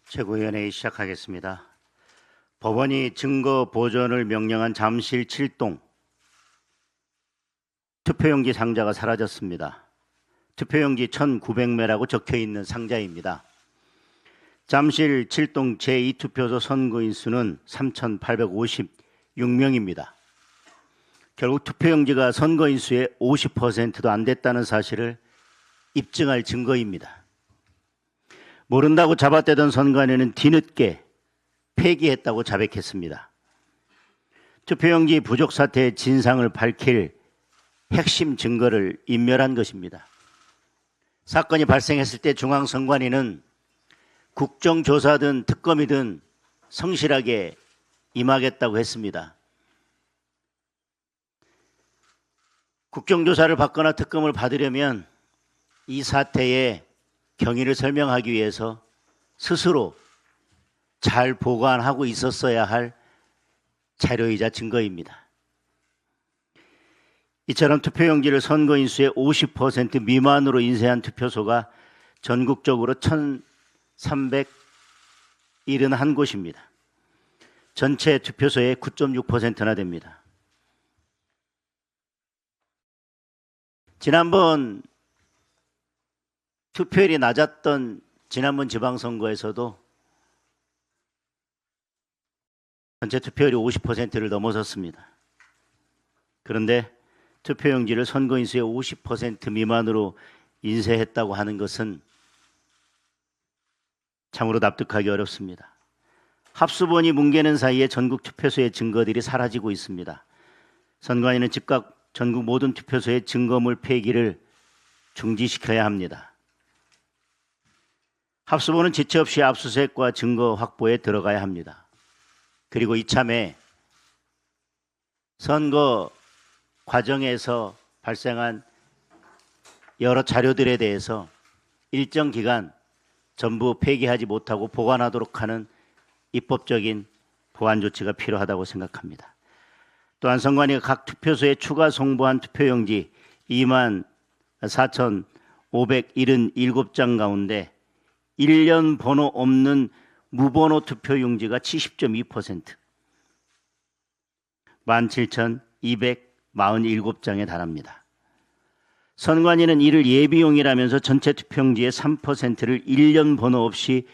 최고위원회의 시작하겠습니다. 법원이 증거 보존을 명령한 잠실 7동 투표용지 상자가 사라졌습니다. 투표용지 1900매라고 적혀있는 상자입니다. 잠실 7동 제2투표소 선거인 수는 3856명입니다. 결국 투표용지가 선거인 수의 50%도 안 됐다는 사실을 입증할 증거입니다. 모른다고 잡아떼던 선관위는 뒤늦게 폐기했다고 자백했습니다. 투표용지 부족 사태의 진상을 밝힐 핵심 증거를 인멸한 것입니다. 사건이 발생했을 때 중앙선관위는 국정조사든 특검이든 성실하게 임하겠다고 했습니다. 국정조사를 받거나 특검을 받으려면 이 사태의 경위를 설명하기 위해서 스스로 잘 보관하고 있었어야 할 자료이자 증거입니다. 이처럼 투표용지를 선거인 수의 50% 미만으로 인쇄한 투표소가 전국적으로 1371곳입니다. 전체 투표소의 9.6%나 됩니다. 지난번 투표율이 낮았던 지난번 지방선거에서도 전체 투표율이 50%를 넘어섰습니다. 그런데 투표용지를 선거인 수의 50% 미만으로 인쇄했다고 하는 것은 참으로 납득하기 어렵습니다. 합수본이 뭉개는 사이에 전국 투표소의 증거들이 사라지고 있습니다. 선관위는 즉각 전국 모든 투표소의 증거물 폐기를 중지시켜야 합니다. 합수본은 지체 없이 압수수색과 증거 확보에 들어가야 합니다. 그리고 이참에 선거 과정에서 발생한 여러 자료들에 대해서 일정 기간 전부 폐기하지 못하고 보관하도록 하는 입법적인 보완 조치가 필요하다고 생각합니다. 또한 선관위가 각 투표소에 추가 송부한 투표용지 24,577장 가운데 1년 번호 없는 무번호 투표용지가 70.2%, 17,247장에 달합니다. 선관위는 이를 예비용이라면서 전체 투표용지의 3%를 1년 번호 없이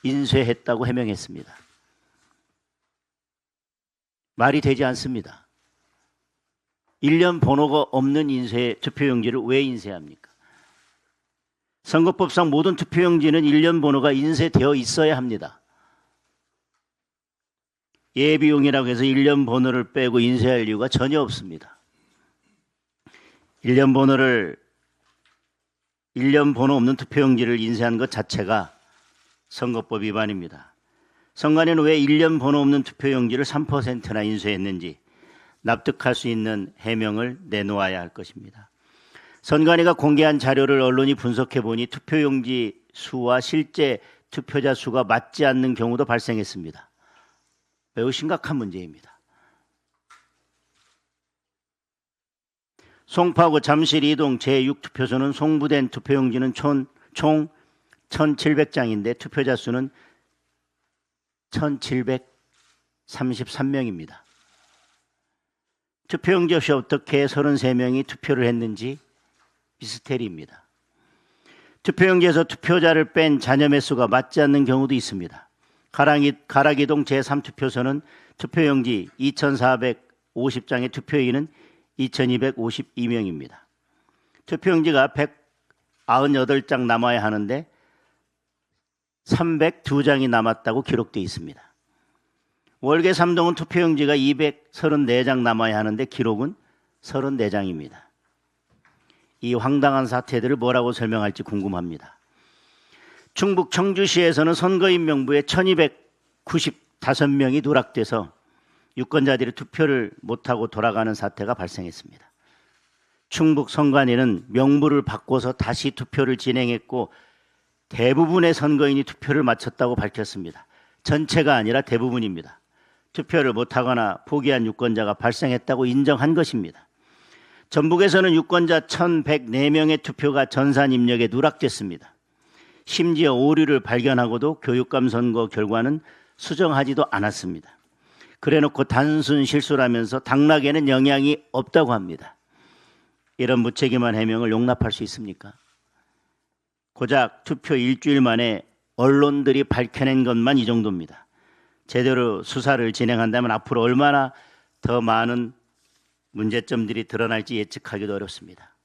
인쇄했다고 해명했습니다. 말이 되지 않습니다. 1년 번호가 없는 투표용지를 왜 인쇄합니까? 선거법상 모든 투표용지는 1년 번호가 인쇄되어 있어야 합니다. 예비용이라고 해서 1년 번호를 빼고 인쇄할 이유가 전혀 없습니다. 1년 번호 없는 투표용지를 인쇄한 것 자체가 선거법 위반입니다. 선관위는 왜 1년 번호 없는 투표용지를 3%나 인쇄했는지 납득할 수 있는 해명을 내놓아야 할 것입니다. 선관위가 공개한 자료를 언론이 분석해 보니 투표용지 수와 실제 투표자 수가 맞지 않는 경우도 발생했습니다. 매우 심각한 문제입니다. 송파구 잠실 2동 제6투표소는 송부된 투표용지는 총 1,700장인데 투표자 수는 1,733명입니다. 투표용지 없이 어떻게 33명이 투표를 했는지 미스테리입니다. 투표용지에서 투표자를 뺀 잔여매 수가 맞지 않는 경우도 있습니다. 가락이동 제3투표소는 투표용지 2,450장의 투표인은 2,252명입니다. 투표용지가 198장 남아야 하는데 302장이 남았다고 기록되어 있습니다. 월계 3동은 투표용지가 234장 남아야 하는데 기록은 34장입니다. 이 황당한 사태들을 뭐라고 설명할지 궁금합니다. 충북 청주시에서는 선거인 명부에 1,295명이 누락돼서 유권자들이 투표를 못하고 돌아가는 사태가 발생했습니다. 충북 선관위는 명부를 바꿔서 다시 투표를 진행했고 대부분의 선거인이 투표를 마쳤다고 밝혔습니다. 전체가 아니라 대부분입니다. 투표를 못하거나 포기한 유권자가 발생했다고 인정한 것입니다. 전북에서는 유권자 1,104명의 투표가 전산 입력에 누락됐습니다. 심지어 오류를 발견하고도 교육감 선거 결과는 수정하지도 않았습니다. 그래놓고 단순 실수라면서 당락에는 영향이 없다고 합니다. 이런 무책임한 해명을 용납할 수 있습니까? 고작 투표 일주일 만에 언론들이 밝혀낸 것만 이 정도입니다. 제대로 수사를 진행한다면 앞으로 얼마나 더 많은 문제점들이 드러날지 예측하기도 어렵습니다.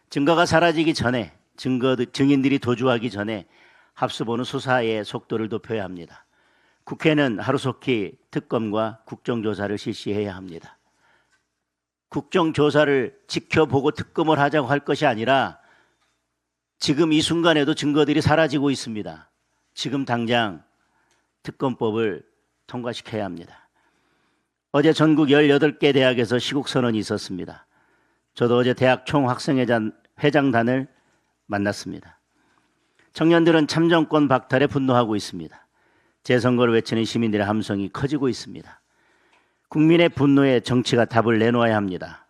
증거가 사라지기 전에, 증인들이 도주하기 전에 합수본은 수사의 속도를 높여야 합니다. 국회는 하루속히 특검과 국정조사를 실시해야 합니다. 국정조사를 지켜보고 특검을 하자고 할 것이 아니라 지금 이 순간에도 증거들이 사라지고 있습니다. 지금 당장 특검법을 통과시켜야 합니다. 어제 전국 18개 대학에서 시국선언이 있었습니다. 저도 어제 대학 총학생회장단을 만났습니다. 청년들은 참정권 박탈에 분노하고 있습니다. 재선거를 외치는 시민들의 함성이 커지고 있습니다. 국민의 분노에 정치가 답을 내놓아야 합니다.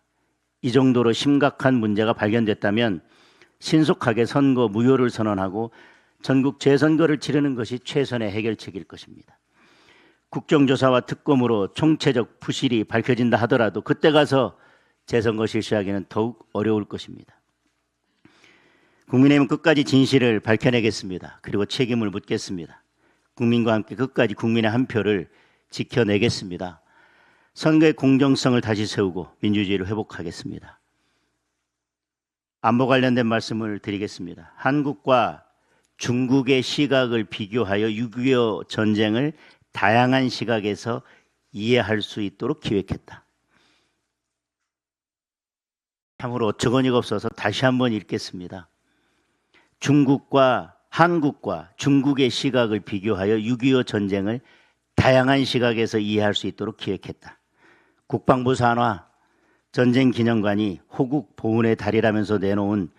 이 정도로 심각한 문제가 발견됐다면 신속하게 선거 무효를 선언하고 전국 재선거를 치르는 것이 최선의 해결책일 것입니다. 국정조사와 특검으로 총체적 부실이 밝혀진다 하더라도 그때 가서 재선거 실시하기는 더욱 어려울 것입니다. 국민의힘은 끝까지 진실을 밝혀내겠습니다. 그리고 책임을 묻겠습니다. 국민과 함께 끝까지 국민의 한 표를 지켜내겠습니다. 선거의 공정성을 다시 세우고 민주주의를 회복하겠습니다. 안보 관련된 말씀을 드리겠습니다. 한국과 중국의 시각을 비교하여 6.25 전쟁을 다양한 시각에서 이해할 수 있도록 기획했다. 참으로 어처구니가 없어서 다시 한번 읽겠습니다. 한국과 중국의 시각을 비교하여 6.25 전쟁을 다양한 시각에서 이해할 수 있도록 기획했다. 국방부 산하 전쟁기념관이 호국 보훈의 달이라면서 내놓은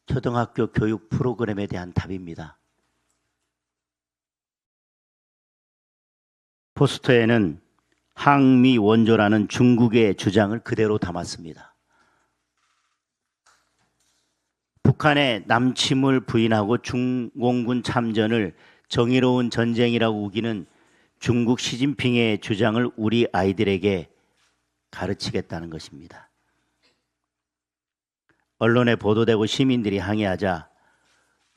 초등학교 교육 프로그램에 대한 답입니다. 포스터에는 항미 원조라는 중국의 주장을 그대로 담았습니다. 북한의 남침을 부인하고 중공군 참전을 정의로운 전쟁이라고 우기는 중국 시진핑의 주장을 우리 아이들에게 가르치겠다는 것입니다. 언론에 보도되고 시민들이 항의하자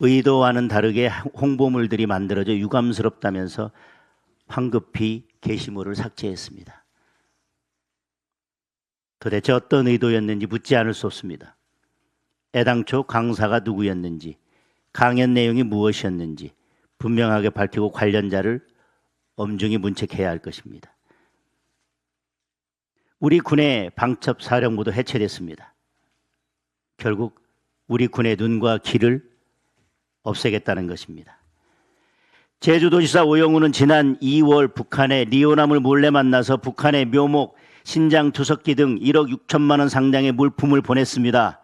의도와는 다르게 홍보물들이 만들어져 유감스럽다면서 황급히 게시물을 삭제했습니다. 도대체 어떤 의도였는지 묻지 않을 수 없습니다. 애당초 강사가 누구였는지, 강연 내용이 무엇이었는지 분명하게 밝히고 관련자를 엄중히 문책해야 할 것입니다. 우리 군의 방첩사령부도 해체됐습니다. 결국 우리 군의 눈과 귀를 없애겠다는 것입니다. 제주도지사 오영우는 지난 2월 북한의 리오남을 몰래 만나서 북한의 묘목, 신장 투석기 등 1억 6천만 원 상당의 물품을 보냈습니다.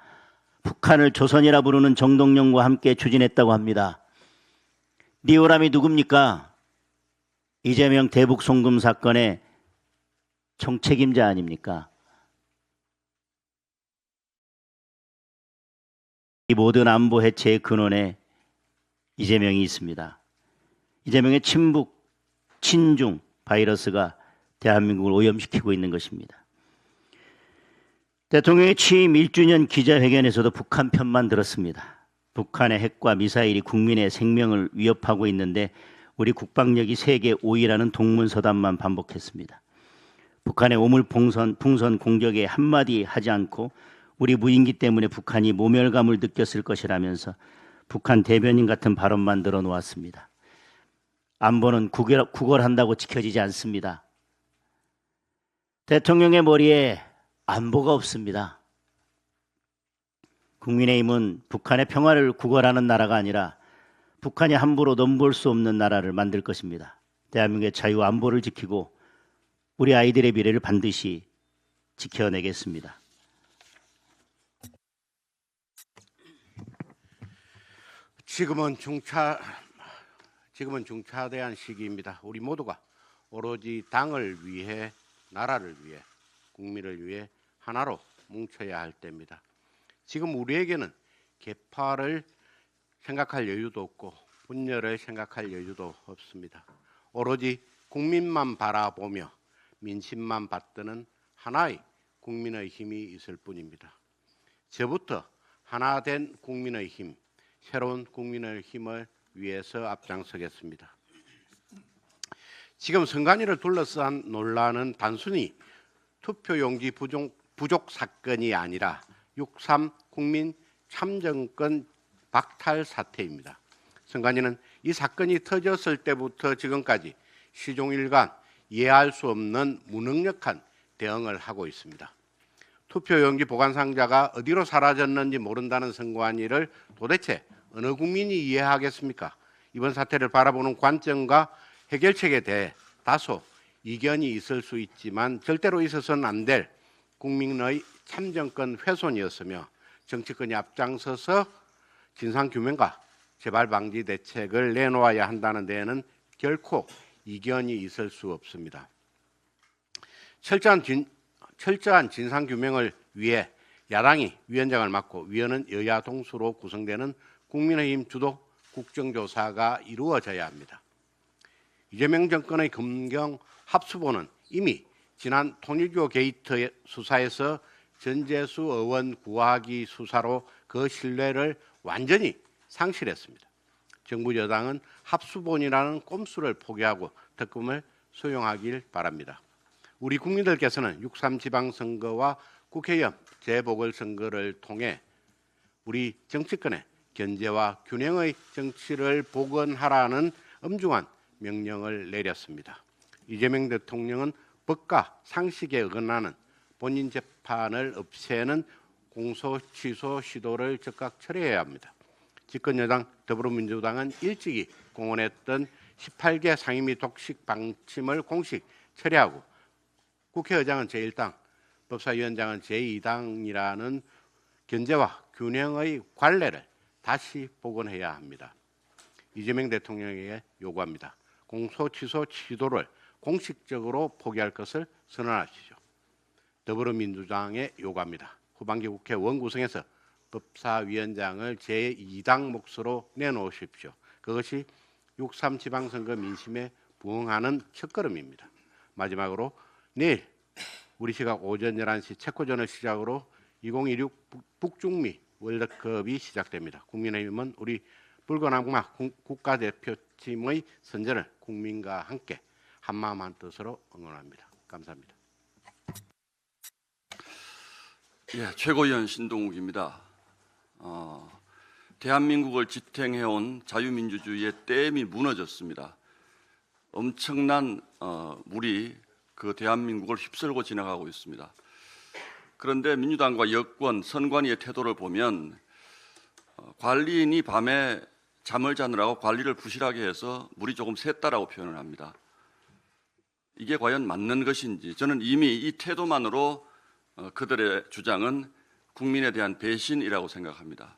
북한을 조선이라 부르는 정동영과 함께 추진했다고 합니다. 리오남이 누굽니까? 이재명 대북 송금 사건의 총책임자 아닙니까? 이 모든 안보 해체의 근원에 이재명이 있습니다. 이재명의 친북, 친중 바이러스가 대한민국을 오염시키고 있는 것입니다. 대통령의 취임 1주년 기자회견에서도 북한 편만 들었습니다. 북한의 핵과 미사일이 국민의 생명을 위협하고 있는데 우리 국방력이 세계 5위라는 동문서답만 반복했습니다. 북한의 오물풍선 공격에 한마디 하지 않고 우리 무인기 때문에 북한이 모멸감을 느꼈을 것이라면서 북한 대변인 같은 발언만 늘어놓았습니다. 안보는 구걸한다고 지켜지지 않습니다. 대통령의 머리에 안보가 없습니다. 국민의힘은 북한의 평화를 구걸하는 나라가 아니라 북한이 함부로 넘볼 수 없는 나라를 만들 것입니다. 대한민국의 자유 안보를 지키고 우리 아이들의 미래를 반드시 지켜내겠습니다. 지금은 중차대한 시기입니다. 우리 모두가 오로지 당을 위해, 나라를 위해, 국민을 위해 하나로 뭉쳐야 할 때입니다. 지금 우리에게는 개파를 생각할 여유도 없고 분열을 생각할 여유도 없습니다. 오로지 국민만 바라보며 민심만 받드는 하나의 국민의 힘이 있을 뿐입니다. 저부터 하나된 국민의 힘, 새로운 국민의 힘을 위해서 앞장서겠습니다. 지금 선관위를 둘러싼 논란은 단순히 투표용지 부족 사건이 아니라 6.3 국민 참정권 박탈 사태입니다. 선관위는 이 사건이 터졌을 때부터 지금까지 시종일관 이해할 수 없는 무능력한 대응을 하고 있습니다. 투표용지 보관 상자가 어디로 사라졌는지 모른다는 선관위를 도대체 어느 국민이 이해하겠습니까? 이번 사태를 바라보는 관점과 해결책에 대해 다소 이견이 있을 수 있지만 절대로 있어서는 안 될 국민의 참정권 훼손이었으며 정치권이 앞장서서 진상규명과 재발 방지 대책을 내놓아야 한다는 데에는 결코 이견이 있을 수 없습니다. 철저한 진상규명을 위해 야당이 위원장을 맡고 위원은 여야 동수로 구성되는 국민의힘 주도 국정조사가 이루어져야 합니다. 이재명 정권의 검경 합수본은 이미 지난 통일교 게이트 수사에서 전재수 의원 구하기 수사로 그 신뢰를 완전히 상실했습니다. 정부 여당은 합수본이라는 꼼수를 포기하고 특검을 수용하길 바랍니다. 우리 국민들께서는 6.3 지방선거와 국회의원 재보궐선거를 통해 우리 정치권의 견제와 균형의 정치를 복원하라는 엄중한 명령을 내렸습니다. 이재명 대통령은 법과 상식에 어긋나는 본인 재판을 없애는 공소 취소 시도를 즉각 철회해야 합니다. 집권여당 더불어민주당은 일찍이 공언했던 18개 상임위 독식 방침을 공식 철회하고 국회의장은 제1당, 법사위원장은 제2당이라는 견제와 균형의 관례를 다시 복원해야 합니다. 이재명 대통령에게 요구합니다. 공소 취소 시도를 공식적으로 포기할 것을 선언하시죠. 더불어민주당에 요구합니다. 후반기 국회 원구성에서 법사위원장을 제2당 몫으로 내놓으십시오. 그것이 6.3 지방선거 민심에 부응하는 첫걸음입니다. 마지막으로 내일 우리 시각 오전 11시 체코전을 시작으로 2026 북중미 월드컵이 시작됩니다. 국민의힘은 우리 붉은 악마 국가대표팀의 선전을 국민과 함께 한마음 한뜻으로 응원합니다. 감사합니다. 예, 최고위원 신동욱입니다. 대한민국을 지탱해온 자유민주주의의 댐이 무너졌습니다. 엄청난 물이 그 대한민국을 휩쓸고 지나가고 있습니다. 그런데 민주당과 여권, 선관위의 태도를 보면 관리인이 밤에 잠을 자느라고 관리를 부실하게 해서 물이 조금 샜다라고 표현을 합니다. 이게 과연 맞는 것인지 저는 이미 이 태도만으로 그들의 주장은 국민에 대한 배신이라고 생각합니다.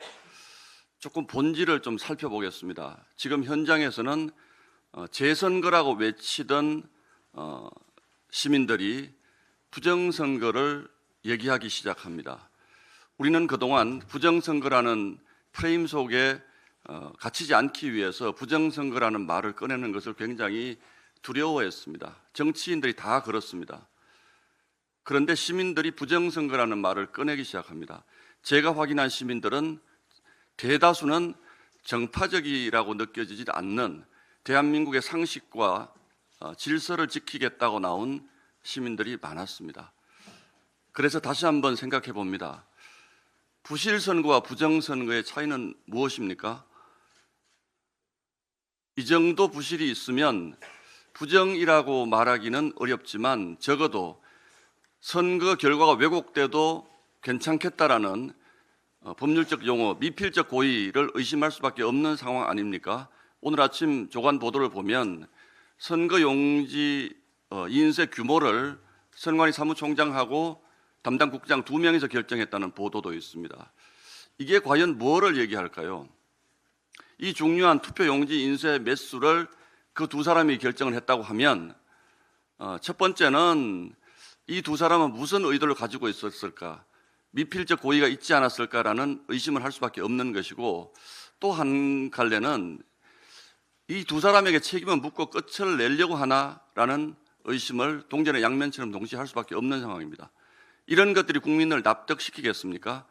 조금 본질을 좀 살펴보겠습니다. 지금 현장에서는 재선거라고 외치던 시민들이 부정선거를 얘기하기 시작합니다. 우리는 그동안 부정선거라는 프레임 속에 갇히지 않기 위해서 부정선거라는 말을 꺼내는 것을 굉장히 두려워했습니다. 정치인들이 다 그렇습니다. 그런데 시민들이 부정선거라는 말을 꺼내기 시작합니다. 제가 확인한 시민들은 대다수는 정파적이라고 느껴지지 않는 대한민국의 상식과 질서를 지키겠다고 나온 시민들이 많았습니다. 그래서 다시 한번 생각해 봅니다. 부실선거와 부정선거의 차이는 무엇입니까? 이 정도 부실이 있으면 부정이라고 말하기는 어렵지만 적어도 선거 결과가 왜곡돼도 괜찮겠다라는 법률적 용어, 미필적 고의를 의심할 수밖에 없는 상황 아닙니까? 오늘 아침 조간 보도를 보면 선거용지 인쇄 규모를 선관위 사무총장하고 담당 국장 2명이서 결정했다는 보도도 있습니다. 이게 과연 뭐를 얘기할까요? 이 중요한 투표용지 인쇄 매수를 그 두 사람이 결정을 했다고 하면 첫 번째는 이 두 사람은 무슨 의도를 가지고 있었을까? 미필적 고의가 있지 않았을까라는 의심을 할 수밖에 없는 것이고, 또 한 갈래는 이 두 사람에게 책임을 묻고 끝을 내려고 하나라는 의심을 동전의 양면처럼 동시에 할 수밖에 없는 상황입니다. 이런 것들이 국민을 납득시키겠습니까?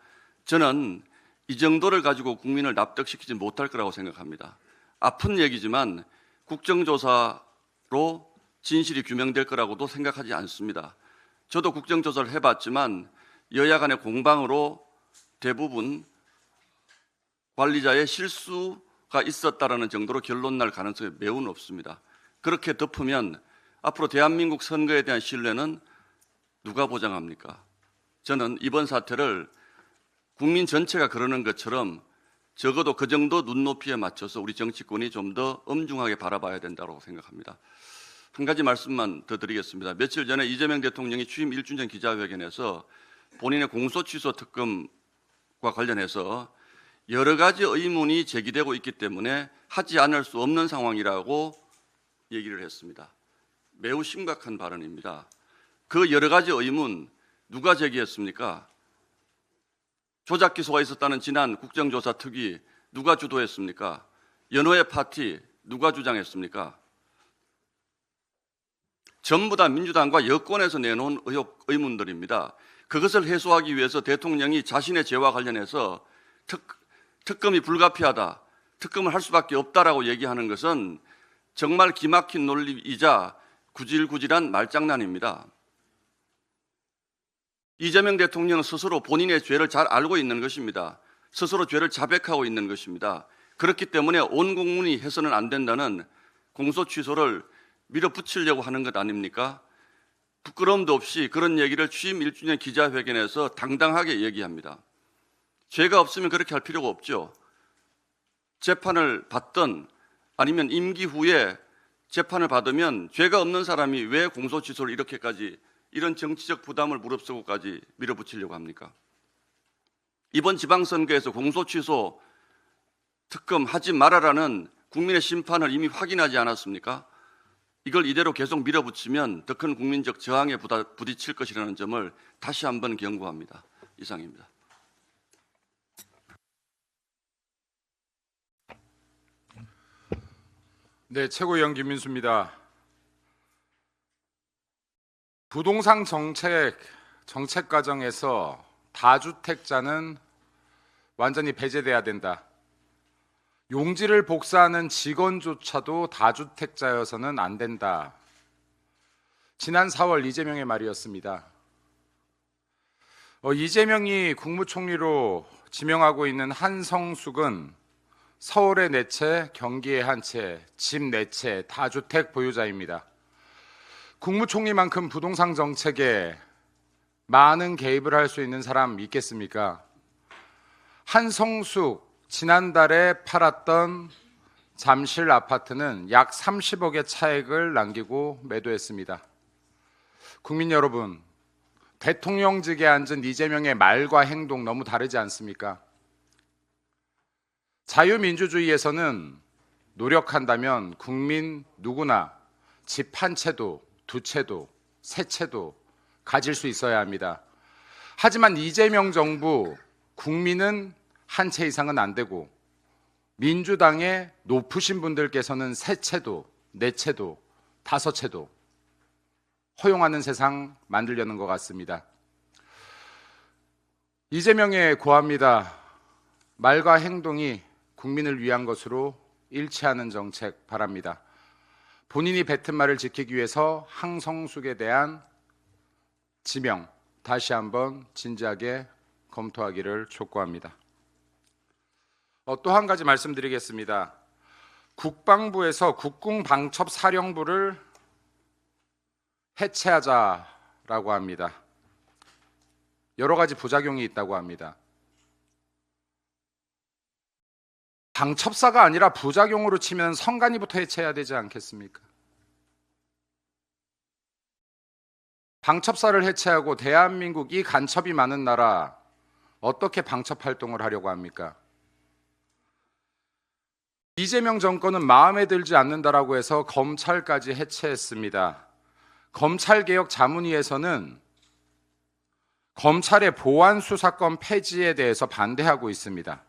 저는 이 정도를 가지고 국민을 납득시키지 못할 거라고 생각합니다. 아픈 얘기지만 국정조사로 진실이 규명될 거라고도 생각하지 않습니다. 저도 국정조사를 해봤지만 여야 간의 공방으로 대부분 관리자의 실수가 있었다라는 정도로 결론 날 가능성이 매우 높습니다. 그렇게 덮으면 앞으로 대한민국 선거에 대한 신뢰는 누가 보장합니까? 저는 이번 사태를 국민 전체가 그러는 것처럼 적어도 그 정도 눈높이에 맞춰서 우리 정치권이 좀 더 엄중하게 바라봐야 된다고 생각합니다. 한 가지 말씀만 더 드리겠습니다. 며칠 전에 이재명 대통령이 취임 1주 전 기자회견에서 본인의 공소취소 특검과 관련해서 여러 가지 의문이 제기되고 있기 때문에 하지 않을 수 없는 상황이라고 얘기를 했습니다. 매우 심각한 발언입니다. 그 여러 가지 의문 누가 제기했습니까? 조작 기소가 있었다는 지난 국정조사 특위 누가 주도했습니까? 연호의 파티 누가 주장했습니까? 전부 다 민주당과 여권에서 내놓은 의혹, 의문들입니다. 그것을 해소하기 위해서 대통령이 자신의 죄와 관련해서 특검이 불가피하다, 특검을 할 수밖에 없다라고 얘기하는 것은 정말 기막힌 논리이자 구질구질한 말장난입니다. 이재명 대통령은 스스로 본인의 죄를 잘 알고 있는 것입니다. 스스로 죄를 자백하고 있는 것입니다. 그렇기 때문에 온 국민이 해서는 안 된다는 공소취소를 밀어붙이려고 하는 것 아닙니까? 부끄러움도 없이 그런 얘기를 취임 1주년 기자회견에서 당당하게 얘기합니다. 죄가 없으면 그렇게 할 필요가 없죠. 재판을 받든 아니면 임기 후에 재판을 받으면 죄가 없는 사람이 왜 공소취소를 이렇게까지 이런 정치적 부담을 무릅쓰고까지 밀어붙이려고 합니까? 이번 지방선거에서 공소취소 특검 하지 말아라는 국민의 심판을 이미 확인하지 않았습니까? 이걸 이대로 계속 밀어붙이면 더 큰 국민적 저항에 부딪힐 것이라는 점을 다시 한번 경고합니다. 이상입니다. 네, 최고위원 김민수입니다. 부동산 정책 과정에서 다주택자는 완전히 배제돼야 된다. 용지를 복사하는 직원조차도 다주택자여서는 안 된다. 지난 4월 이재명의 말이었습니다. 이재명이 국무총리로 지명하고 있는 한성숙은 서울의 4채, 경기의 1채, 집 4채, 다주택 보유자입니다. 국무총리만큼 부동산 정책에 많은 개입을 할 수 있는 사람 있겠습니까? 한성숙 지난달에 팔았던 잠실 아파트는 약 30억의 차익을 남기고 매도했습니다. 국민 여러분, 대통령직에 앉은 이재명의 말과 행동 너무 다르지 않습니까? 자유민주주의에서는 노력한다면 국민 누구나 집 1채도 2채도 3채도 가질 수 있어야 합니다. 하지만 이재명 정부 국민은 1채 이상은 안 되고 민주당의 높으신 분들께서는 3채도 4채도 5채도 허용하는 세상 만들려는 것 같습니다. 이재명에 고합니다. 말과 행동이 국민을 위한 것으로 일치하는 정책 바랍니다. 본인이 뱉은 말을 지키기 위해서 한성숙에 대한 지명 다시 한번 진지하게 검토하기를 촉구합니다. 또 한 가지 말씀드리겠습니다. 국방부에서 국궁방첩사령부를 해체하자라고 합니다. 여러 가지 부작용이 있다고 합니다. 방첩사가 아니라 부작용으로 치면 선관위부터 해체해야 되지 않겠습니까? 방첩사를 해체하고 대한민국 이 간첩이 많은 나라 어떻게 방첩 활동을 하려고 합니까? 이재명 정권은 마음에 들지 않는다라고 해서 검찰까지 해체했습니다. 검찰개혁 자문위에서는 검찰의 보안수사권 폐지에 대해서 반대하고 있습니다.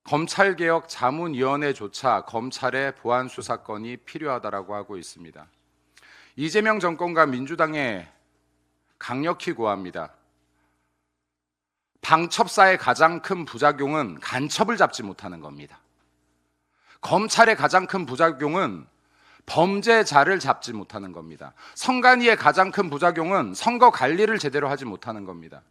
검찰개혁 자문위원회조차 검찰의 보안 수사권이 필요하다라고 하고 있습니다. 이재명 정권과 민주당에 강력히 고합니다. 방첩사의 가장 큰 부작용은 간첩을 잡지 못하는 겁니다. 검찰의 가장 큰 부작용은 범죄자를 잡지 못하는 겁니다. 선관위의 가장 큰 부작용은 선거 관리를 제대로 하지 못하는 겁니다.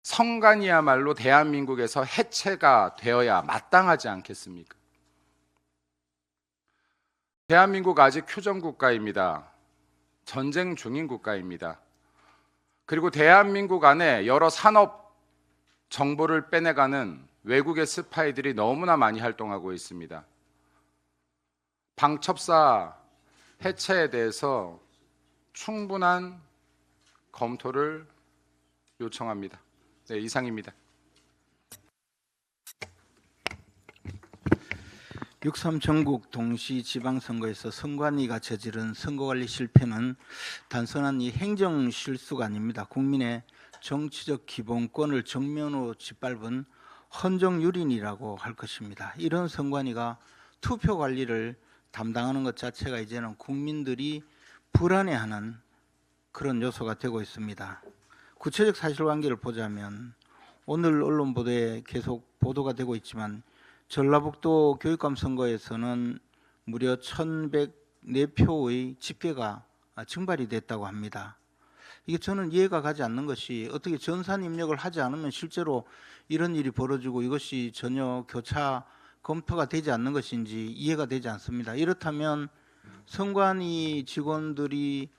선관위야말로 대한민국에서 해체가 되어야 마땅하지 않겠습니까? 대한민국 아직 휴전국가입니다. 전쟁 중인 국가입니다. 그리고 대한민국 안에 여러 산업 정보를 빼내가는 외국의 스파이들이 너무나 많이 활동하고 있습니다. 방첩사 해체에 대해서 충분한 검토를 요청합니다. 네, 이상입니다. 6.3 전국 동시 지방선거에서 선관위가 저지른 선거관리 실패는 단순한 이 행정 실수가 아닙니다. 국민의 정치적 기본권을 정면으로 짓밟은 헌정유린이라고 할 것입니다. 이런 선관위가 투표 관리를 담당하는 것 자체가 이제는 국민들이 불안해하는 그런 요소가 되고 있습니다. 구체적 사실관계를 보자면 오늘 언론 보도에 계속 보도가 되고 있지만 전라북도 교육감 선거에서는 무려 1,104표의 집계가 증발이 됐다고 합니다. 이게 저는 이해가 가지 않는 것이 어떻게 전산 입력을 하지 않으면 실제로 이런 일이 벌어지고 이것이 전혀 교차 검토가 되지 않는 것인지 이해가 되지 않습니다. 이렇다면 선관위 직원들이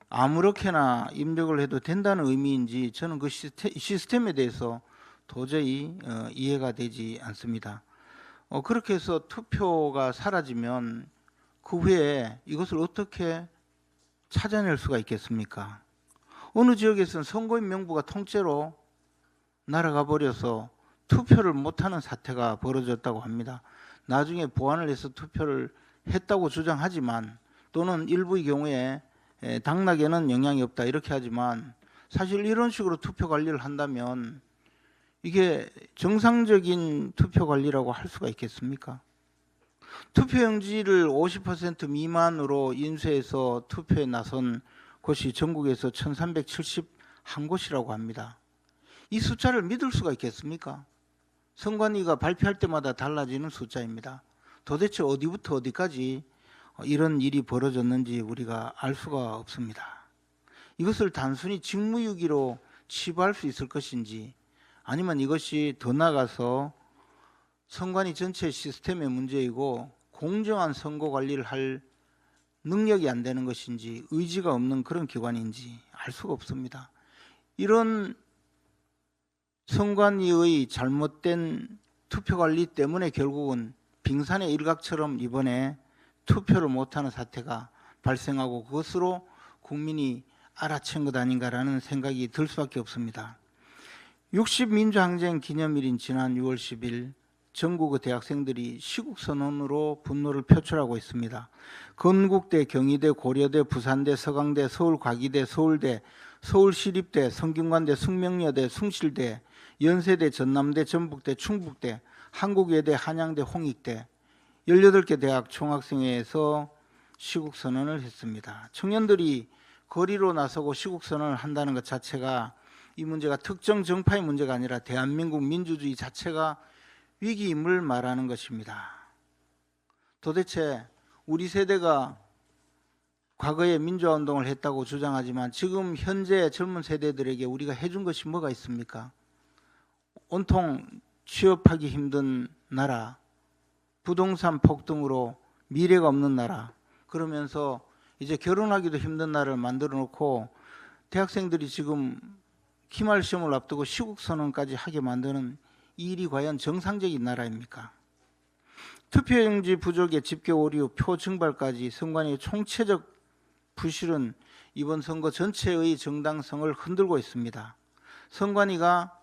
아무렇게나 입력을 해도 된다는 의미인지 저는 그 시스템에 대해서 도저히 이해가 되지 않습니다. 그렇게 해서 투표가 사라지면 그 후에 이것을 어떻게 찾아낼 수가 있겠습니까? 어느 지역에서는 선거인 명부가 통째로 날아가 버려서 투표를 못하는 사태가 벌어졌다고 합니다. 나중에 보완을 해서 투표를 했다고 주장하지만 또는 일부의 경우에 당락에는 영향이 없다 이렇게 하지만 사실 이런 식으로 투표 관리를 한다면 이게 정상적인 투표 관리라고 할 수가 있겠습니까? 투표용지를 50% 미만으로 인쇄해서 투표에 나선 곳이 전국에서 1,371곳이라고 합니다. 이 숫자를 믿을 수가 있겠습니까? 선관위가 발표할 때마다 달라지는 숫자입니다. 도대체 어디부터 어디까지 이런 일이 벌어졌는지 우리가 알 수가 없습니다. 이것을 단순히 직무유기로 치부할 수 있을 것인지 아니면 이것이 더 나아가서 선관위 전체 시스템의 문제이고 공정한 선거 관리를 할 능력이 안 되는 것인지 의지가 없는 그런 기관인지 알 수가 없습니다. 이런 선관위의 잘못된 투표 관리 때문에 결국은 빙산의 일각처럼 이번에 투표를 못하는 사태가 발생하고 그것으로 국민이 알아챈 것 아닌가라는 생각이 들 수밖에 없습니다. 60민주항쟁 기념일인 지난 6월 10일 전국의 대학생들이 시국선언으로 분노를 표출하고 있습니다. 건국대, 경희대, 고려대, 부산대, 서강대, 서울과기대, 서울대, 서울시립대, 성균관대, 숙명여대, 숭실대, 연세대, 전남대, 전북대, 충북대, 한국예대, 한양대, 홍익대 18개 대학 총학생회에서 시국선언을 했습니다. 청년들이 거리로 나서고 시국선언을 한다는 것 자체가 이 문제가 특정 정파의 문제가 아니라 대한민국 민주주의 자체가 위기임을 말하는 것입니다. 도대체 우리 세대가 과거에 민주화운동을 했다고 주장하지만 지금 현재 젊은 세대들에게 우리가 해준 것이 뭐가 있습니까? 온통 취업하기 힘든 나라, 부동산 폭등으로 미래가 없는 나라, 그러면서 이제 결혼하기도 힘든 나라를 만들어 놓고 대학생들이 지금 기말 시험을 앞두고 시국선언까지 하게 만드는 이 일이 과연 정상적인 나라입니까? 투표용지 부족에 집계 오류, 표 증발까지 선관위의 총체적 부실은 이번 선거 전체의 정당성을 흔들고 있습니다. 선관위가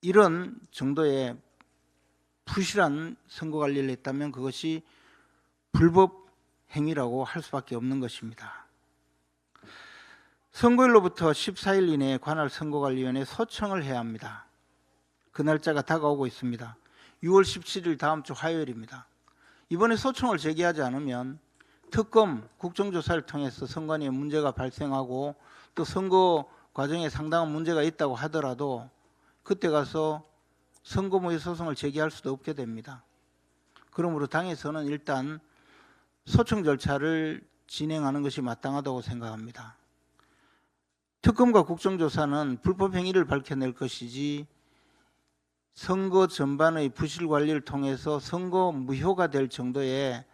이런 정도의 부실한 선거 관리를 했다면 그것이 불법 행위라고 할 수밖에 없는 것입니다. 선거일로부터 14일 이내에 관할 선거관리위원회에 소청을 해야 합니다. 그 날짜가 다가오고 있습니다. 6월 17일 다음 주 화요일입니다. 이번에 소청을 제기하지 않으면 특검 국정조사를 통해서 선관위에 문제가 발생하고 또 선거 과정에 상당한 문제가 있다고 하더라도 그때 가서 선거무효 소송을 제기할 수도 없게 됩니다. 그러므로 당에서는 일단 소청 절차를 진행하는 것이 마땅하다고 생각합니다. 특검과 국정조사는 불법 행위를 밝혀낼 것이지 선거 전반의 부실 관리를 통해서 선거 무효가 될 정도의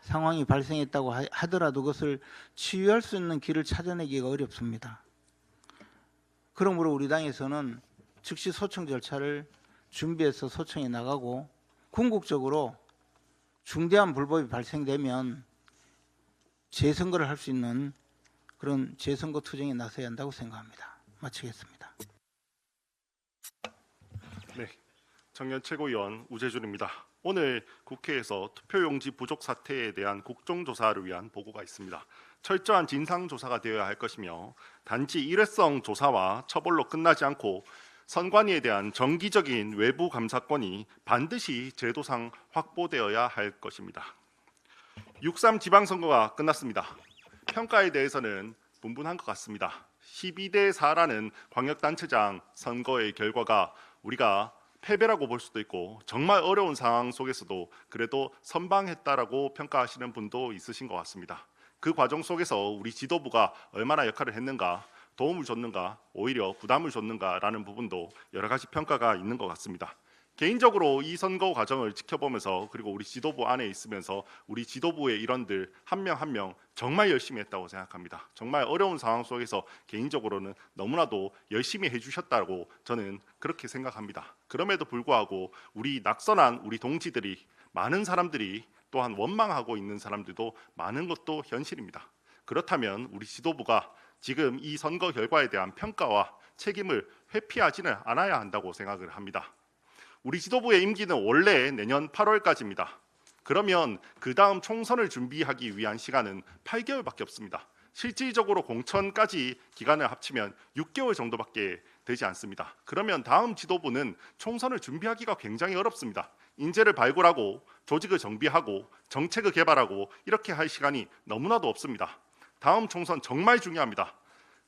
상황이 발생했다고 하더라도 그것을 치유할 수 있는 길을 찾아내기가 어렵습니다. 그러므로 우리 당에서는 즉시 소청 절차를 준비해서 소청에 나가고 궁극적으로 중대한 불법이 발생되면 재선거를 할 수 있는 그런 재선거 투쟁에 나서야 한다고 생각합니다. 마치겠습니다. 네, 청년 최고위원 우재준입니다. 오늘 국회에서 투표용지 부족 사태에 대한 국정조사를 위한 보고가 있습니다. 철저한 진상조사가 되어야 할 것이며 단지 일회성 조사와 처벌로 끝나지 않고 선관위에 대한 정기적인 외부 감사권이 반드시 제도상 확보되어야 할 것입니다. 6.3 지방선거가 끝났습니다. 평가에 대해서는 분분한 것 같습니다. 12대 4라는 광역단체장 선거의 결과가 우리가 패배라고 볼 수도 있고 정말 어려운 상황 속에서도 그래도 선방했다라고 평가하시는 분도 있으신 것 같습니다. 그 과정 속에서 우리 지도부가 얼마나 역할을 했는가, 도움을 줬는가, 오히려 부담을 줬는가라는 부분도 여러 가지 평가가 있는 것 같습니다. 개인적으로 이 선거 과정을 지켜보면서 그리고 우리 지도부 안에 있으면서 우리 지도부의 일원들 한 명 한 명 정말 열심히 했다고 생각합니다. 정말 어려운 상황 속에서 개인적으로는 너무나도 열심히 해주셨다고 저는 그렇게 생각합니다. 그럼에도 불구하고 우리 낙선한 우리 동지들이 많은 사람들이 또한 원망하고 있는 사람들도 많은 것도 현실입니다. 그렇다면 우리 지도부가 지금 이 선거 결과에 대한 평가와 책임을 회피하지는 않아야 한다고 생각을 합니다. 우리 지도부의 임기는 원래 내년 8월까지입니다. 그러면 그 다음 총선을 준비하기 위한 시간은 8개월밖에 없습니다. 실질적으로 공천까지 기간을 합치면 6개월 정도밖에 되지 않습니다. 그러면 다음 지도부는 총선을 준비하기가 굉장히 어렵습니다. 인재를 발굴하고 조직을 정비하고 정책을 개발하고 이렇게 할 시간이 너무나도 없습니다. 다음 총선 정말 중요합니다.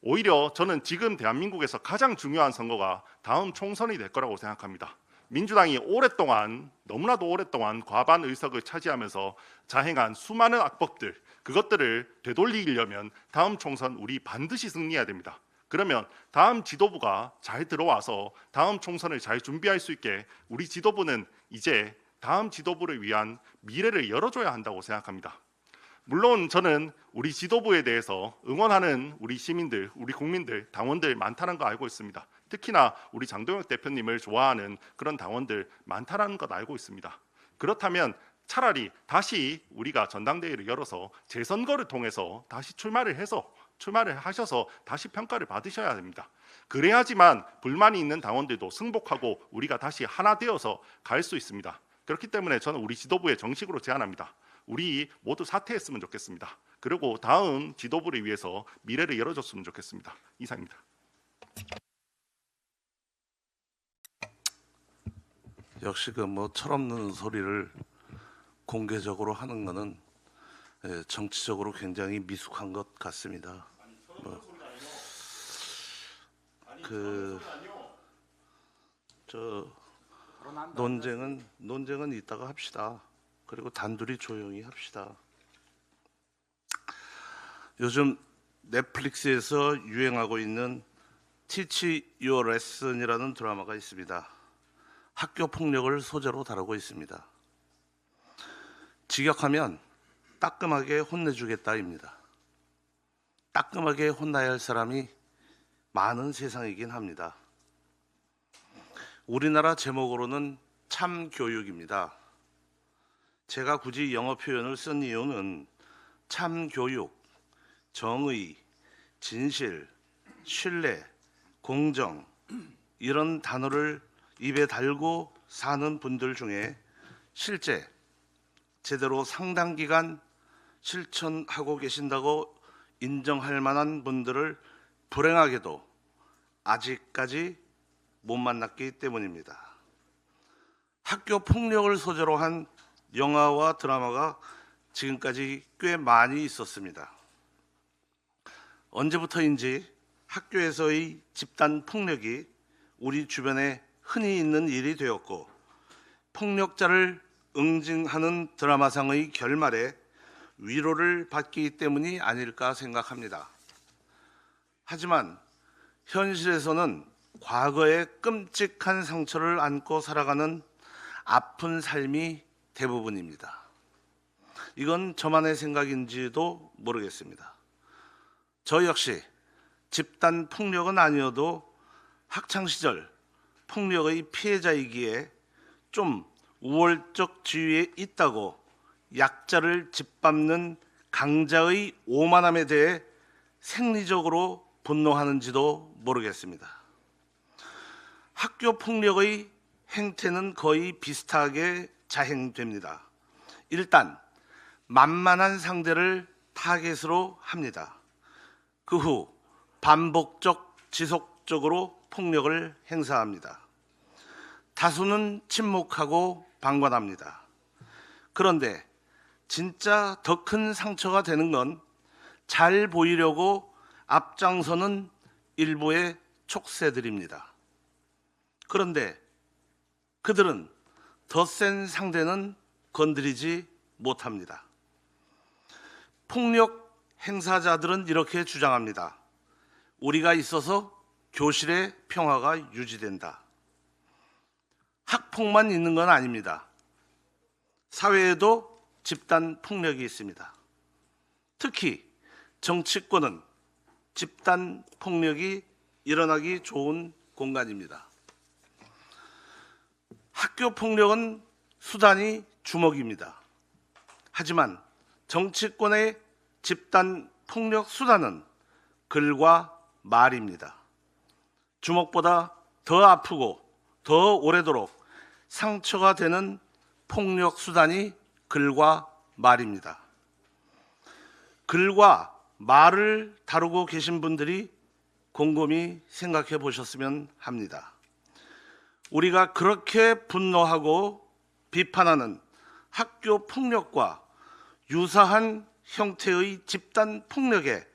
오히려 저는 지금 대한민국에서 가장 중요한 선거가 다음 총선이 될 거라고 생각합니다. 민주당이 오랫동안 너무나도 오랫동안 과반 의석을 차지하면서 자행한 수많은 악법들 그것들을 되돌리려면 다음 총선 우리 반드시 승리해야 됩니다. 그러면 다음 지도부가 잘 들어와서 다음 총선을 잘 준비할 수 있게 우리 지도부는 이제 다음 지도부를 위한 미래를 열어줘야 한다고 생각합니다. 물론 저는 우리 지도부에 대해서 응원하는 우리 시민들, 우리 국민들, 당원들 많다는 거 알고 있습니다. 특히나 우리 장동혁 대표님을 좋아하는 그런 당원들 많다는 것 알고 있습니다. 그렇다면 차라리 다시 우리가 전당대회를 열어서 재선거를 통해서 다시 출마를 하셔서 다시 평가를 받으셔야 됩니다. 그래야지만 불만이 있는 당원들도 승복하고 우리가 다시 하나 되어서 갈 수 있습니다. 그렇기 때문에 저는 우리 지도부에 정식으로 제안합니다. 우리 모두 사퇴했으면 좋겠습니다. 그리고 다음 지도부를 위해서 미래를 열어줬으면 좋겠습니다. 이상입니다. 역시 그 뭐 철없는 소리를 공개적으로 하는 것은 정치적으로 굉장히 미숙한 것 같습니다. 논쟁은 이따가 합시다. 그리고 단둘이 조용히 합시다. 요즘 넷플릭스에서 유행하고 있는 Teach Your Lesson이라는 드라마가 있습니다. 학교 폭력을 소재로 다루고 있습니다. 직역하면 따끔하게 혼내주겠다입니다. 따끔하게 혼나야 할 사람이 많은 세상이긴 합니다. 우리나라 제목으로는 참교육입니다. 제가 굳이 영어 표현을 쓴 이유는 참교육, 정의, 진실, 신뢰, 공정 이런 단어를 입에 달고 사는 분들 중에 실제 제대로 상당 기간 실천하고 계신다고 인정할 만한 분들을 불행하게도 아직까지 못 만났기 때문입니다. 학교 폭력을 소재로 한 영화와 드라마가 지금까지 꽤 많이 있었습니다. 언제부터인지 학교에서의 집단 폭력이 우리 주변에 흔히 있는 일이 되었고, 폭력자를 응징하는 드라마상의 결말에 위로를 받기 때문이 아닐까 생각합니다. 하지만 현실에서는 과거의 끔찍한 상처를 안고 살아가는 아픈 삶이 대부분입니다. 이건 저만의 생각인지도 모르겠습니다. 저 역시 집단 폭력은 아니어도 학창시절 폭력의 피해자이기에 좀 우월적 지위에 있다고 약자를 짓밟는 강자의 오만함에 대해 생리적으로 분노하는지도 모르겠습니다. 학교 폭력의 행태는 거의 비슷하게 자행됩니다. 일단 만만한 상대를 타겟으로 합니다. 그 후 반복적, 지속적으로 폭력을 행사합니다. 다수는 침묵하고 방관합니다. 그런데 진짜 더 큰 상처가 되는 건 잘 보이려고 앞장서는 일부의 촉새들입니다. 그런데 그들은 더 센 상대는 건드리지 못합니다. 폭력 행사자들은 이렇게 주장합니다. 우리가 있어서 교실의 평화가 유지된다. 학폭만 있는 건 아닙니다. 사회에도 집단 폭력이 있습니다. 특히 정치권은 집단 폭력이 일어나기 좋은 공간입니다. 학교 폭력은 수단이 주먹입니다. 하지만 정치권의 집단 폭력 수단은 글과 말입니다. 주먹보다 더 아프고 더 오래도록 상처가 되는 폭력 수단이 글과 말입니다. 글과 말을 다루고 계신 분들이 곰곰이 생각해 보셨으면 합니다. 우리가 그렇게 분노하고 비판하는 학교 폭력과 유사한 형태의 집단 폭력에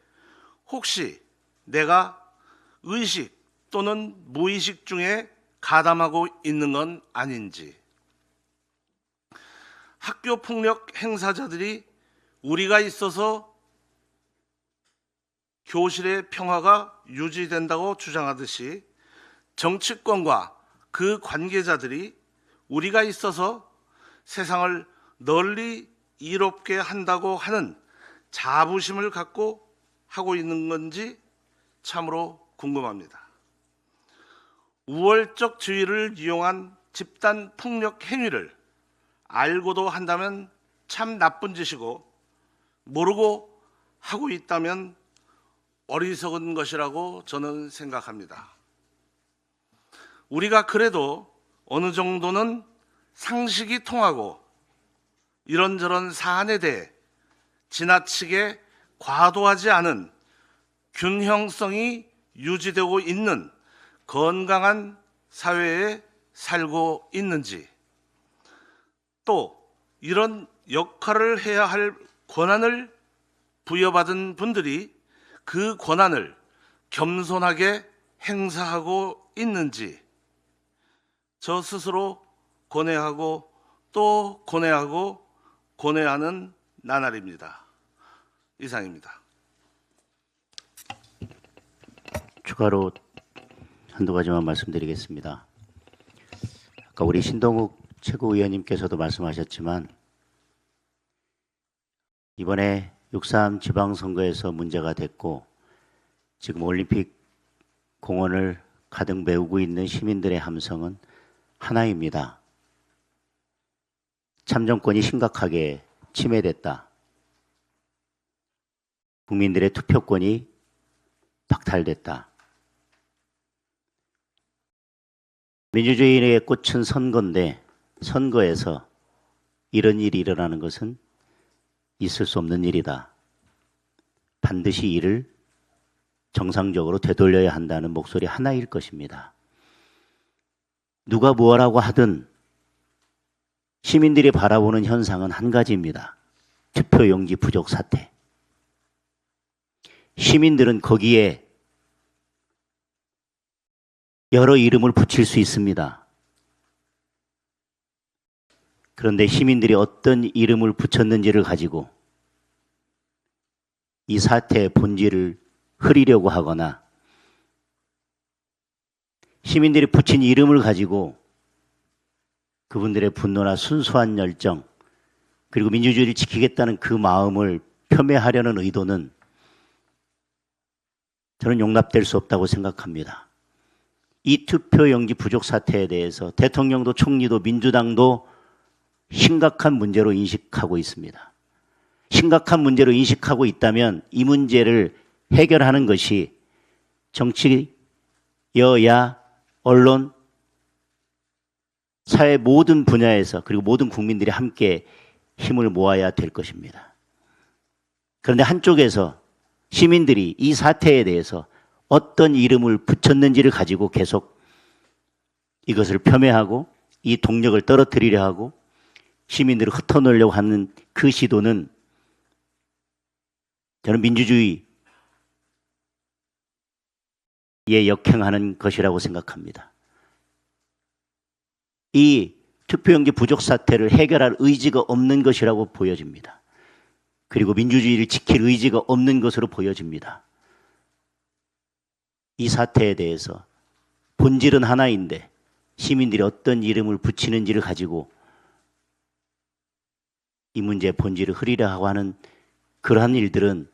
혹시 내가 의식 또는 무의식 중에 가담하고 있는 건 아닌지, 학교 폭력 행사자들이 우리가 있어서 교실의 평화가 유지된다고 주장하듯이 정치권과 그 관계자들이 우리가 있어서 세상을 널리 이롭게 한다고 하는 자부심을 갖고 하고 있는 건지 참으로 궁금합니다. 우월적 지위를 이용한 집단 폭력 행위를 알고도 한다면 참 나쁜 짓이고, 모르고 하고 있다면 어리석은 것이라고 저는 생각합니다. 우리가 그래도 어느 정도는 상식이 통하고 이런저런 사안에 대해 지나치게 과도하지 않은 균형성이 유지되고 있는 건강한 사회에 살고 있는지, 또 이런 역할을 해야 할 권한을 부여받은 분들이 그 권한을 겸손하게 행사하고 있는지 저 스스로 고뇌하고 또 고뇌하고 고뇌하는 나날입니다. 이상입니다. 추가로 한두 가지만 말씀드리겠습니다. 아까 우리 신동욱 최고위원님께서도 말씀하셨지만 이번에 6.3 지방선거에서 문제가 됐고 지금 올림픽 공원을 가득 메우고 있는 시민들의 함성은 하나입니다. 참정권이 심각하게 침해됐다. 국민들의 투표권이 박탈됐다. 민주주의의 꽃은 선거인데 선거에서 이런 일이 일어나는 것은 있을 수 없는 일이다. 반드시 이를 정상적으로 되돌려야 한다는 목소리 하나일 것입니다. 누가 뭐라고 하든 시민들이 바라보는 현상은 한 가지입니다. 투표용지 부족 사태. 시민들은 거기에 여러 이름을 붙일 수 있습니다. 그런데 시민들이 어떤 이름을 붙였는지를 가지고 이 사태의 본질을 흐리려고 하거나 시민들이 붙인 이름을 가지고 그분들의 분노나 순수한 열정 그리고 민주주의를 지키겠다는 그 마음을 폄훼하려는 의도는 저는 용납될 수 없다고 생각합니다. 이 투표용지 부족 사태에 대해서 대통령도 총리도 민주당도 심각한 문제로 인식하고 있습니다. 심각한 문제로 인식하고 있다면 이 문제를 해결하는 것이 정치, 여야, 언론, 사회 모든 분야에서 그리고 모든 국민들이 함께 힘을 모아야 될 것입니다. 그런데 한쪽에서 시민들이 이 사태에 대해서 어떤 이름을 붙였는지를 가지고 계속 이것을 폄훼하고 이 동력을 떨어뜨리려 하고 시민들을 흩어놓으려고 하는 그 시도는 저는 민주주의에 역행하는 것이라고 생각합니다. 이 투표용지 부족 사태를 해결할 의지가 없는 것이라고 보여집니다. 그리고 민주주의를 지킬 의지가 없는 것으로 보여집니다. 이 사태에 대해서 본질은 하나인데 시민들이 어떤 이름을 붙이는지를 가지고 이 문제의 본질을 흐리려 하고 하는 그러한 일들은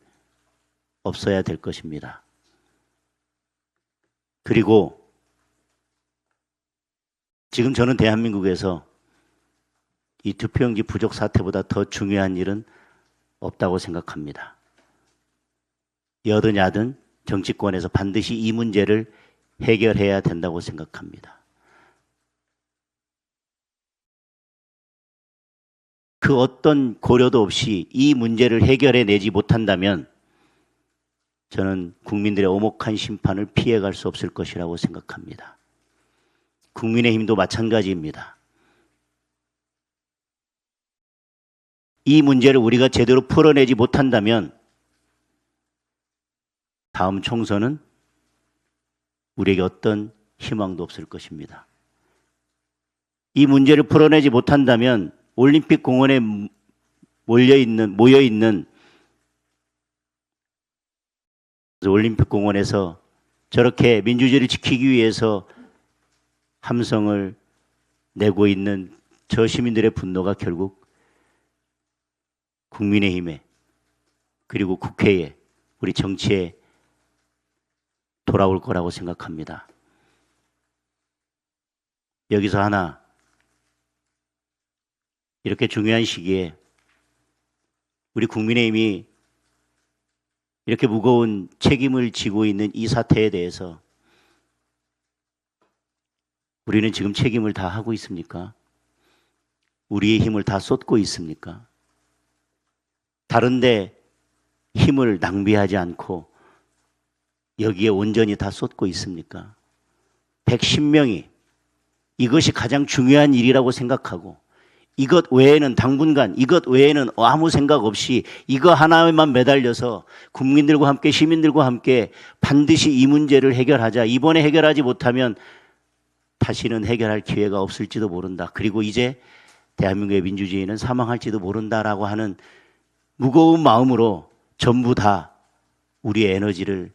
없어야 될 것입니다. 그리고 지금 저는 대한민국에서 이 투표용지 부족 사태보다 더 중요한 일은 없다고 생각합니다. 여든 야든 정치권에서 반드시 이 문제를 해결해야 된다고 생각합니다. 그 어떤 고려도 없이 이 문제를 해결해내지 못한다면 저는 국민들의 오목한 심판을 피해갈 수 없을 것이라고 생각합니다. 국민의힘도 마찬가지입니다. 이 문제를 우리가 제대로 풀어내지 못한다면 다음 총선은 우리에게 어떤 희망도 없을 것입니다. 이 문제를 풀어내지 못한다면 올림픽 공원에 모여있는 올림픽 공원에서 저렇게 민주주의를 지키기 위해서 함성을 내고 있는 저 시민들의 분노가 결국 국민의힘에 그리고 국회에 우리 정치에 돌아올 거라고 생각합니다. 여기서 하나 이렇게 중요한 시기에 우리 국민의힘이 이렇게 무거운 책임을 지고 있는 이 사태에 대해서 우리는 지금 책임을 다 하고 있습니까? 우리의 힘을 다 쏟고 있습니까? 다른데 힘을 낭비하지 않고 여기에 온전히 다 쏟고 있습니까? 110명이 이것이 가장 중요한 일이라고 생각하고 이것 외에는 당분간 이것 외에는 아무 생각 없이 이거 하나에만 매달려서 국민들과 함께 시민들과 함께 반드시 이 문제를 해결하자. 이번에 해결하지 못하면 다시는 해결할 기회가 없을지도 모른다. 그리고 이제 대한민국의 민주주의는 사망할지도 모른다라고 하는 무거운 마음으로 전부 다 우리의 에너지를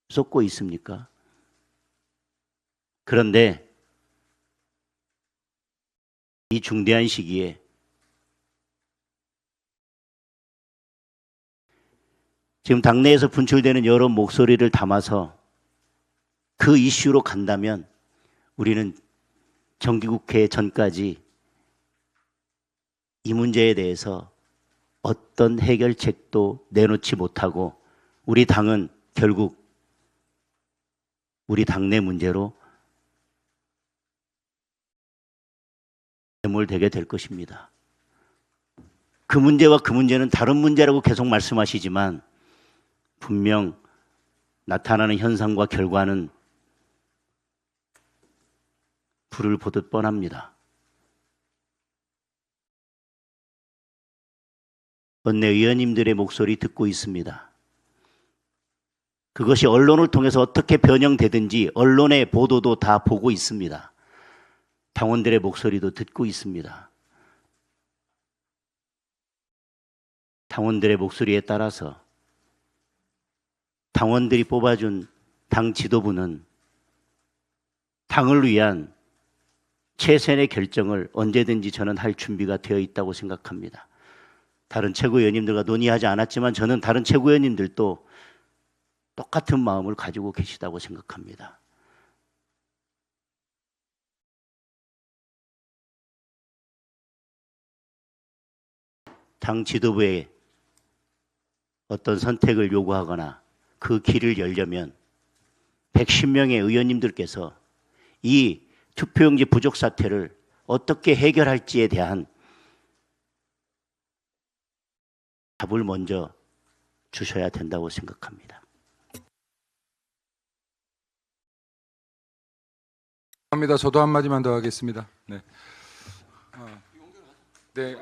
쏟고 있습니까? 그런데 이 중대한 시기에 지금 당내에서 분출되는 여러 목소리를 담아서 그 이슈로 간다면 우리는 정기국회 전까지 이 문제에 대해서 어떤 해결책도 내놓지 못하고 우리 당은 결국 우리 당내 문제로 매몰되게 될 것입니다. 그 문제와 그 문제는 다른 문제라고 계속 말씀하시지만 분명 나타나는 현상과 결과는 불을 보듯 뻔합니다. 원내 의원님들의 목소리 듣고 있습니다. 그것이 언론을 통해서 어떻게 변형되든지 언론의 보도도 다 보고 있습니다. 당원들의 목소리도 듣고 있습니다. 당원들의 목소리에 따라서 당원들이 뽑아준 당 지도부는 당을 위한 최선의 결정을 언제든지 저는 할 준비가 되어 있다고 생각합니다. 다른 최고위원님들과 논의하지 않았지만 저는 다른 최고위원님들도 똑같은 마음을 가지고 계시다고 생각합니다. 당 지도부에 어떤 선택을 요구하거나 그 길을 열려면 110명의 의원님들께서 이 투표용지 부족 사태를 어떻게 해결할지에 대한 답을 먼저 주셔야 된다고 생각합니다. 감사합니다. 저도 한마디만 더 하겠습니다.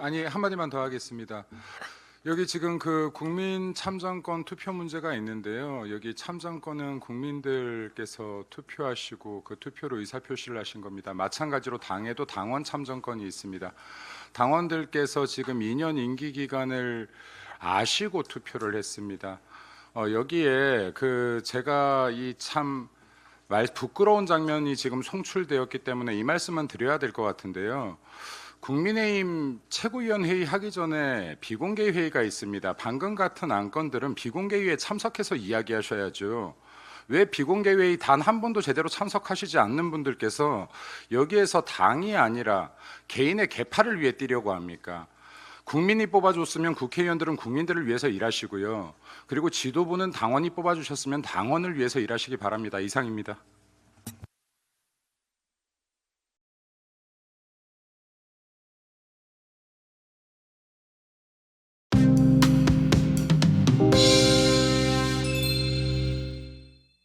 아니 한마디만 더 하겠습니다. 여기 지금 그 국민 참정권 투표 문제가 있는데요. 여기 참정권은 국민들께서 투표하시고 그 투표로 의사표시를 하신 겁니다. 마찬가지로 당에도 당원 참정권이 있습니다. 당원들께서 지금 2년 임기 기간을 아시고 투표를 했습니다. 여기에 그 제가 이 참 부끄러운 장면이 지금 송출되었기 때문에 이 말씀은 드려야 될 것 같은데요. 국민의힘 최고위원 회의 하기 전에 비공개 회의가 있습니다. 방금 같은 안건들은 비공개 회의에 참석해서 이야기하셔야죠. 왜 비공개 회의 단 한 번도 제대로 참석하시지 않는 분들께서 여기에서 당이 아니라 개인의 계파를 위해 뛰려고 합니까? 국민이 뽑아줬으면 국회의원들은 국민들을 위해서 일하시고요. 그리고 지도부는 당원이 뽑아주셨으면 당원을 위해서 일하시기 바랍니다. 이상입니다.